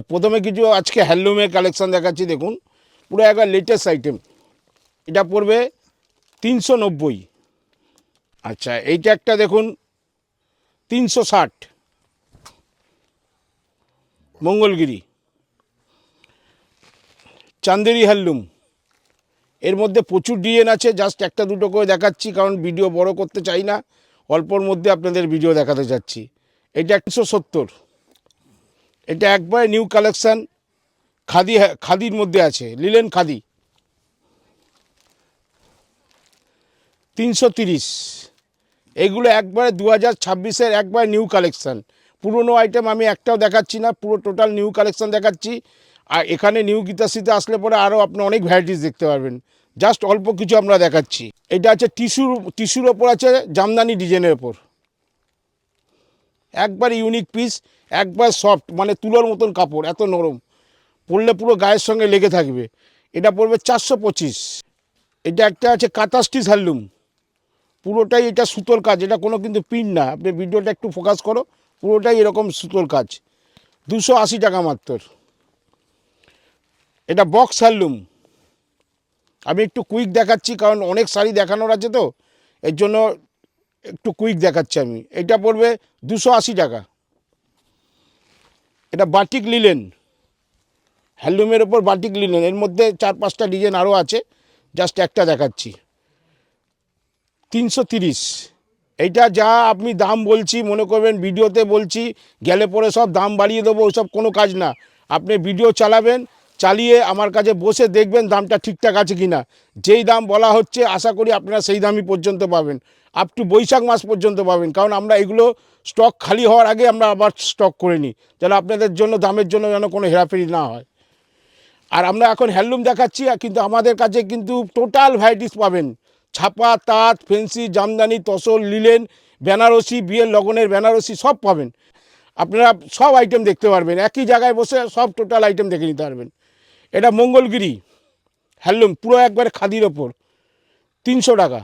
প্রথমে কিছু আজকে হ্যান্ডলুমের কালেকশান দেখাচ্ছি, দেখুন পুরো একবার লেটেস্ট আইটেম। এটা পড়বে 390। আচ্ছা, এইটা একটা দেখুন 360, মঙ্গলগিরি চান্দেরি হ্যান্ডলুম। এর মধ্যে প্রচুর ডিজাইন আছে, জাস্ট একটা দুটো করে দেখাচ্ছি কারণ ভিডিও বড় করতে চাই না, অল্পর মধ্যে আপনাদের ভিডিও দেখাতে চাচ্ছি। এটা 170, এটা একবারে নিউ কালেকশান, খাদির মধ্যে আছে, লিলেন খাদি। 330, এগুলো একবারে 2026-এর একবারে নিউ কালেকশান। পুরনো আইটেম আমি একটাও দেখাচ্ছি না, পুরো টোটাল নিউ কালেকশান দেখাচ্ছি। আর এখানে নিউ গীতাশ্রীতে আসলে পরে আরও আপনি অনেক ভ্যারাইটিস দেখতে পারবেন, জাস্ট অল্প কিছু আমরা দেখাচ্ছি। এটা আছে টিস্যুর ওপর আছে, জামদানি ডিজাইনের ওপর, একবার ইউনিক পিস, একবার সফট, মানে তুলোর মতন কাপড়, এত নরম, পরলে পুরো গায়ের সঙ্গে লেগে থাকবে। এটা পড়বে 425। এটা একটা আছে কাঁথা স্টিচ হ্যান্ডলুম, পুরোটাই এটা সুতোর কাজ, এটা কোনো কিন্তু প্রিন্ট না। আপনি ভিডিওটা একটু ফোকাস করো, পুরোটাই এরকম সুতোর কাজ, 280 টাকা মাত্র। এটা বক্স হ্যান্ডলুম, আমি একটু কুইক দেখাচ্ছি কারণ অনেক শাড়ি দেখানোর আছে, তো এর জন্য একটু কুইক দেখাচ্ছি আমি। এটা পড়বে 280 টাকা। এটা বাটিক লিলেন, হ্যান্ডলুমের ওপর বাটিক লিলেন, এর মধ্যে 4-5টা ডিজাইন আরও আছে, জাস্ট একটা দেখাচ্ছি। 330। এইটা যা আপনি দাম বলছি মনে করবেন ভিডিওতে বলছি, গেলে পরে সব দাম বাড়িয়ে দেবো, ওসব কোনো কাজ না। আপনি ভিডিও চালাবেন, চালিয়ে আমার কাছে বসে দেখবেন দামটা ঠিকঠাক আছে কি না। যেই দাম বলা হচ্ছে আশা করি আপনারা সেই দামই পর্যন্ত পাবেন, আপ টু বৈশাখ মাস পর্যন্ত পাবেন, কারণ আমরা এগুলো স্টক খালি হওয়ার আগে আমরা আবার স্টক করে নিই, যেন আপনাদের জন্য দামের জন্য যেন কোনো হেরাফেরি না হয়। আর আমরা এখন হ্যান্ডলুম দেখাচ্ছি, কিন্তু আমাদের কাছে কিন্তু টোটাল ভ্যারাইটিস পাবেন, ছাপা, তাঁত, ফেন্সি, জামদানি, তসর, লিলেন, বেনারসি, বিয়ের লগনের বেনারসি সব পাবেন। আপনারা সব আইটেম দেখতে পারবেন, একই জায়গায় বসে সব টোটাল আইটেম দেখে নিতে পারবেন। এটা মঙ্গলগিরি হ্যান্ডলুম, পুরো একবারে খাদির ওপর, 300 টাকা।